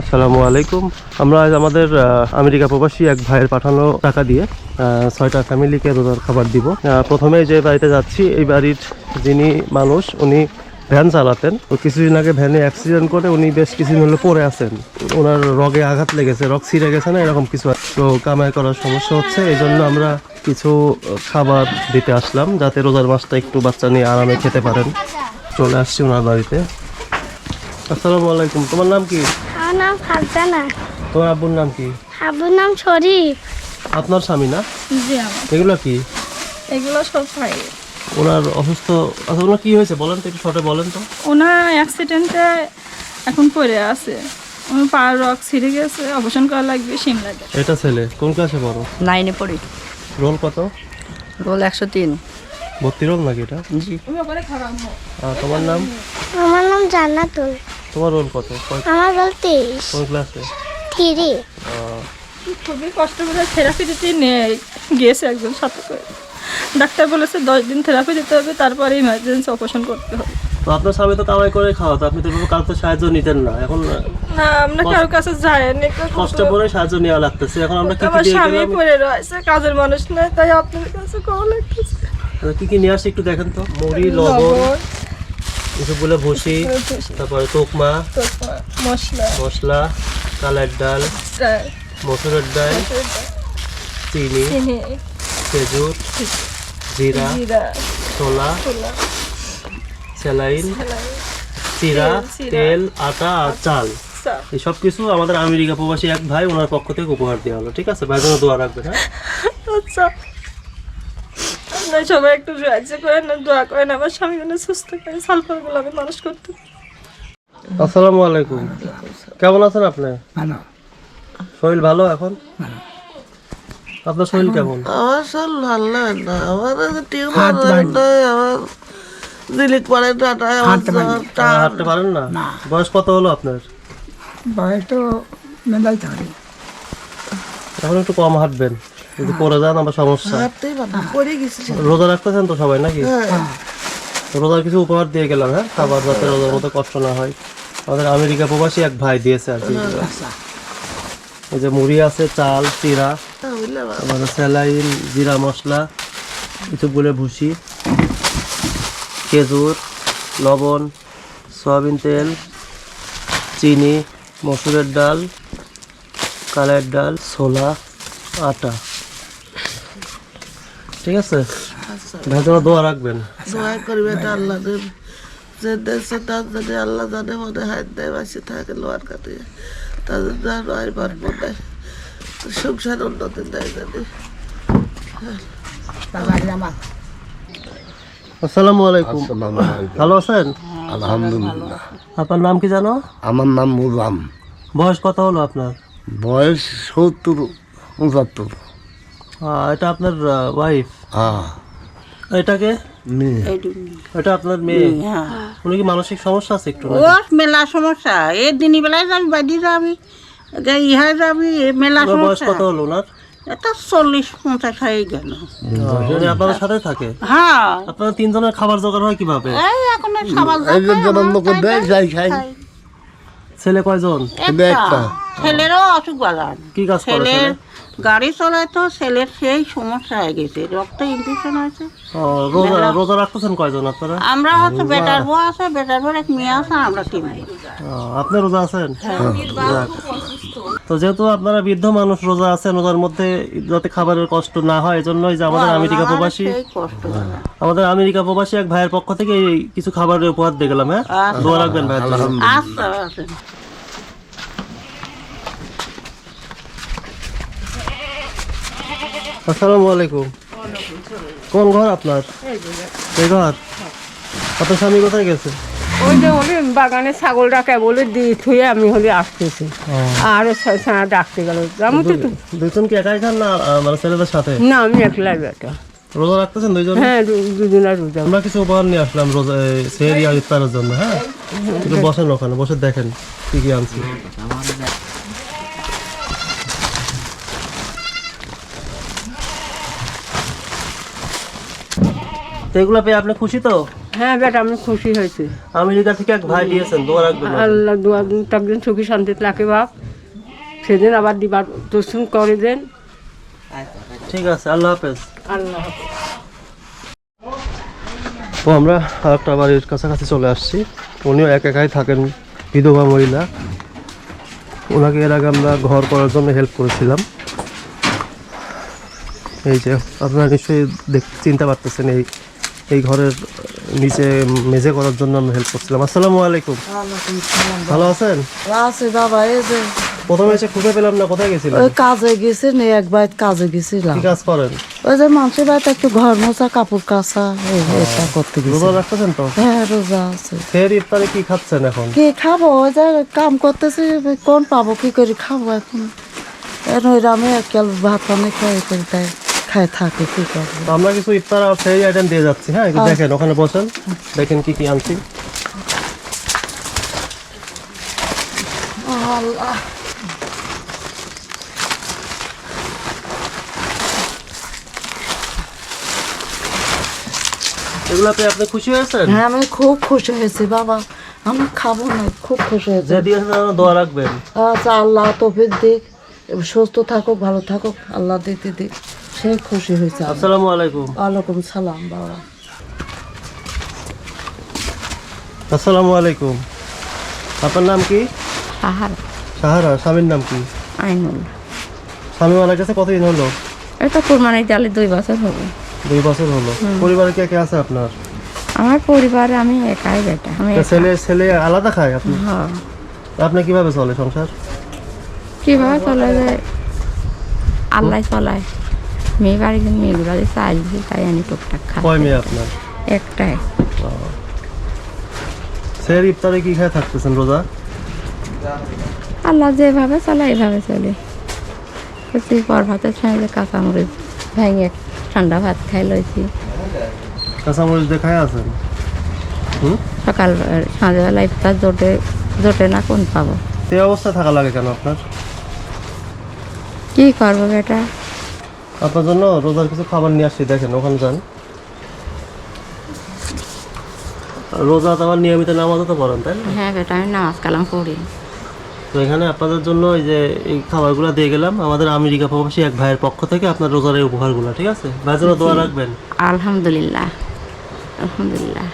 আসসালামু আলাইকুম। আমরা আজ আমাদের আমেরিকা প্রবাসী এক ভাইয়ের পাঠানো টাকা দিয়ে 6টা ফ্যামিলিকে রোজার খাবার দিব। প্রথমে যে বাড়িতে যাচ্ছি, এই বাড়ির যিনি মানুষ উনি ভ্যান চালাতেন। তো কিছুদিন আগে ভ্যানে অ্যাক্সিডেন্ট করে উনি বেশ কিছুদিন হলো পড়ে আছেন। ওনার রগে আঘাত লেগেছে, রগ ছিঁড়ে গেছে না এরকম কিছু, তো কামাই করার সমস্যা হচ্ছে। এই জন্য আমরা কিছু খাবার দিতে আসলাম যাতে রোজার মাসটা একটু বাচ্চা নিয়ে আরামে খেতে পারেন। চলে আসছি ওনার বাড়িতে। আসসালামু আলাইকুম। তোমার নাম কি? আমার নাম ফারজানা। তোমার আব্বুর নাম কি? আব্বুর নাম শরীফ। আপনার স্বামী না? জি আমার এগুলো কি? এগুলো সব খাই। ওনার অসুস্থ? আচ্ছা, ওনার কি হয়েছে বলেন তো, একটু শর্টে বলেন তো। ওনার অ্যাক্সিডেন্টে এখন পড়ে আছে, ওনার পায়ের রগ ছিঁড়ে গেছে, অপারেশন করা লাগবে সিমলাতে। এটা ছেলে কোন ক্লাসে পড়ো? 9-এ পড়ি। রোল কত? রোল 103। ভর্তি রোল নাকি এটা? জি। আর তোমার নাম? আমার নাম জান্নাতুল। তোমার রোল কত? আমার রোল 23। কোন ক্লাসে? 3। খুবই কষ্ট করে থেরাপি দিতে নিয়ে গিয়েছে একজন সাথে করে। ডাক্তার বলেছে 10 দিন থেরাপি দিতে হবে, তারপরে ইমার্জেন্সি অপারেশন করতে হবে। তো আপনার স্বামী তো কামাই করে খাওয়া, তো আপনি তো কারো তো সাহায্য নিতেন না, এখন না আমরা কারোর কাছে যাইনি, কষ্ট করে সাহায্য নেওয়া লাগতেছে। এখন আমরা কি আমার কি দিয়ে স্বামী গেলাম? পড়ে রয়েছে, কাজের মানুষ নেই, তাই আপনার কাছে কল লাগতেছে। কি কি নিয়ে আসছি একটু দেখেন তো। মুড়ি, লবণ, এসবগুলো ভুসি, তারপরে তোকমা, মশলা, মশলা, কালের ডাল, মসুরের ডাল, চিনি, চিনি, খেজুর, জিরা, জিরা, ছোলা, ছোলা, স্যালাইন, চিরা, চিরা, তেল, আটা আর চাল, চা। এই সব কিছু আমাদের আমেরিকা প্রবাসী এক ভাই ওনার পক্ষ থেকে উপহার দেওয়া হলো। ঠিক আছে, ভাইয়ের জন্য দোয়া রাখবেন। হ্যাঁ, আচ্ছা, আপনারা সবাই একটু সাহায্য করেন, দোয়া করেন আমার স্বামী যেন সুস্থ থাকে, সালফারগুলো আমি মানুষ করতে পারি। আসসালামু আলাইকুম। কেমন আছেন আপনি? ভালো। শরীর ভালো এখন? আপনার শরীর কেমন? আমার শরীর ভালো লাগে না, আমার টিউমার আমার দিলিক পরে টাটায় হাঁটতে পারেন না? বয়স কত হলো আপনার? বয়স তো মেলাইতে হবে। এখন একটু কম হাঁটবেন, যদি পড়ে যান আবার সমস্যা। হাঁটতেই পারি পড়ে গেছি। রোজা রাখতেছেন তো সবাই নাকি? রোজার কিছু উপহার দিয়ে গেলাম। হ্যাঁ, খাবার যাতে রোজার মতো কষ্ট না হয়। আমাদের আমেরিকা প্রবাসী এক ভাই দিয়েছে আর কি। এই যে মুড়ি আছে, চাল, চিরা, আমাদের স্যালাইন, জিরা মশলা, কিছুগুলো ভুসি, খেজুর, লবণ, সয়াবিন তেল, চিনি, মসুরের ডাল, কালের ডাল, ছোলা, আটা। ঠিক আছে, ভাই জন্য দোয়া রাখবেন। দোয়া করবে এটা আল্লাহ যে দেশে তার যদি আল্লাহ জানে মনে হাত দেয় বাসে থাকে লোয়ার কাটে তাদের যা নয় পারবো দেয়, সংসার উন্নতি দেয় যদি। আসসালামু আলাইকুম। ভালো আছেন? আলহামদুলিল্লাহ। আপনার নাম কি জানো? আমার নাম মুজাম। বয়স কত হলো আপনার? বয়স 70-75। এটা আপনার ওয়াইফ? হ্যাঁ। এটাকে? মেয়ে। এটা আপনার মেয়ে? উনি কি মানসিক সমস্যা আছে একটু? ও মেলা সমস্যা, এই দিনই বেলায় যাবি, বাড়ি যাবি, ইহা যাবি, মেলা ওনার বয়স সমস্যা। কত হলো ওনার? এটা 40-50 হয়ে গেল। উনি আপনাদের সাথে থাকে? হ্যাঁ, আপনারা তিনজনের খাবার জোগাড় হয় কিভাবে? এই এখন সবার এই যে জনম করে দেয় যাই খাই। ছেলে কয়জন? একটা। ছেলেরও অসুখ বালান, কি কাজ করে ছেলের ছেলে? গাড়ি চলায় তো, ছেলের সেই সমস্যা হয়ে গেছে, রক্ত ইনফেকশন হয়েছে। রোজা রাখতেছেন কয়জন আপনারা? আমরা হচ্ছে বেটার বউ আছে, বেটার বউ এক মেয়ে আছে, আমরা 3 জন। আপনি রোজা আছেন? যাক। তো যেহেতু আপনারা বৃদ্ধ মানুষ, রোজা আছেন, রোজার মধ্যে যাতে খাবারের কষ্ট না হয় এজন্যই যে আমাদের আমেরিকা প্রবাসী সেই কষ্ট। আমাদের আমেরিকা প্রবাসী এক ভাইয়ের পক্ষ থেকে এই কিছু খাবারের উপহার দিয়ে গেলাম। হ্যাঁ, দোয়া রাখবেন ভাইয়ের জন্য। আচ্ছা আচ্ছা। আসসালামু আলাইকুম। কোন ঘর আপনার? এই ঘর? আপনার স্বামী কোথায় গেছে? ওই যে হলে বাগানে ছাগলটাকে বলে দিয়ে থুয়ে আমি হলে আসতেছি, আর ছানা ডাকতে গেল। আমি তো দুইজন কি একাই খান না মানে ছেলেদের সাথে? না, আমি একলাই বেটা। রোজা রাখতেছেন দুইজন? হ্যাঁ, দুজনের রোজা। আমরা কিছু উপহার নিয়ে আসলাম রোজা সেহরি আর ইফতারের জন্য। হ্যাঁ, একটু বসেন ওখানে, বসে দেখেন কি কি আনছি। তো এগুলো পেয়ে আপনি খুশি তো? হ্যাঁ বেটা আমি খুশি হয়েছি। আমেরিকা থেকে এক ভাই দিয়েছেন, দোয়া রাখবেন। আল্লাহ দোয়া একদিন সুখী শান্তিতে রাখে বাপ, সেদিন আবার দিবার দর্শন করে দেন। ঠিক আছে, আল্লাহ হাফেজ। আল্লাহ হাফেজ। তো আমরা আরেকটা বাড়ির কাছাকাছি চলে আসছি। উনিও একাই থাকেন, বিধবা মহিলা। ওনাকে এর আগে আমরা ঘর করার জন্য হেল্প করেছিলাম। এই যে আপনারা নিশ্চয়ই চিনতে পারতেছেন, এই ঘরের নিচে মেঝে করার জন্য আমরা হেল্প করছিলাম। আসসালামু আলাইকুম। ভালো আছেন? আছে বাবা, এই যে প্রথমে এসে খুঁজে পেলাম না, কোথায় গেছিলেন? ওই কাজে গেছি নে, এক বাইত কাজে গেছিলাম। কি কাজ করেন? ওই যে মানুষের বাড়িতে একটু ঘর মোছা, কাপড় কাচা, এটা করতে গেছি। রোজা রাখতেছেন তো? হ্যাঁ রোজা আছে। ফের ইফতারে কি খাচ্ছেন এখন? কি খাবো? ওই যে কাম করতেছি, কোন পাবো, কি করে খাবো এখন? আমি একাল ভাত পানি খাই করে তাই খাই থাকি, কি করবো। তো আমরা কিছু ইফতার আর ফেরি আইটেম দিয়ে যাচ্ছি। হ্যাঁ, একটু দেখেন, ওখানে বসেন, দেখেন কি কি আনছি। আল্লাহ, এগুলা পেয়ে আপনি খুশি হয়েছেন? হ্যাঁ আমি খুব খুশি হয়েছি বাবা, আমি খাবো না, খুব খুশি হয়েছে। যে দিয়েছেন দোয়া রাখবেন। আচ্ছা আল্লাহ তৌফিক দিক, সুস্থ থাকুক, ভালো থাকুক, আল্লাহ দিতে দিক, সে খুশি হয়েছে। আসসালামু আলাইকুম। ওয়ালাইকুম সালাম বাবা। আসসালামু আলাইকুম। আপনার নাম কি? সাহার সাহারা। স্বামীর নাম কি? আইনুল। স্বামী মারা গেছে কতদিন হলো? এটা কোরবানির ডালে 2 বছর হবে। 2 বছর হলো। পরিবারে কে কে আছে আপনার? আমার পরিবারে আমি একাই বেটা, আমি তা ছেলে আলাদা খায় আপনি? আপনি কিভাবে চলে সংসার? কিভাবে চলে যায় আল্লাহ চলায়। মেয়ে বাড়িতে মেয়েগুলো যে চাল দিচ্ছে তাই আমি টুকটাক খাই। কয় মেয়ে আপনার? একটাই। সের ইফতারে কি খায় থাকতেছেন রোজা? আল্লাহ যেভাবে চলে এইভাবে চলে। হচ্ছে পর ভাতের সঙ্গে কাঁচামরিচ ভেঙে ঠান্ডা ভাত খাই লইছি। কাঁচামরিচ দিয়ে খায় আছেন? সকাল সন্ধ্যাবেলা ইফতার জোটে না, কোন পাবো। এই অবস্থায় থাকা লাগে কেন আপনার? কি করবো বেটা? আপনার জন্য রোজার কিছু খাবার নিয়ে আসছি, দেখেন ওখানে যান। রোজা তো আবার নিয়মিত নামাজও তো পড়েন, তাই না? হ্যাঁ বেটা, আমি নামাজ কালাম পড়ি। তো এখানে আপনাদের জন্য এই যে এই খাবারগুলো দিয়ে গেলাম আমাদের আমেরিকা প্রবাসী এক ভাইয়ের পক্ষ থেকে, আপনার রোজার এই উপহারগুলো। ঠিক আছে, ভাইয়ের জন্য দোয়া রাখবেন। আলহামদুলিল্লাহ, আলহামদুলিল্লাহ।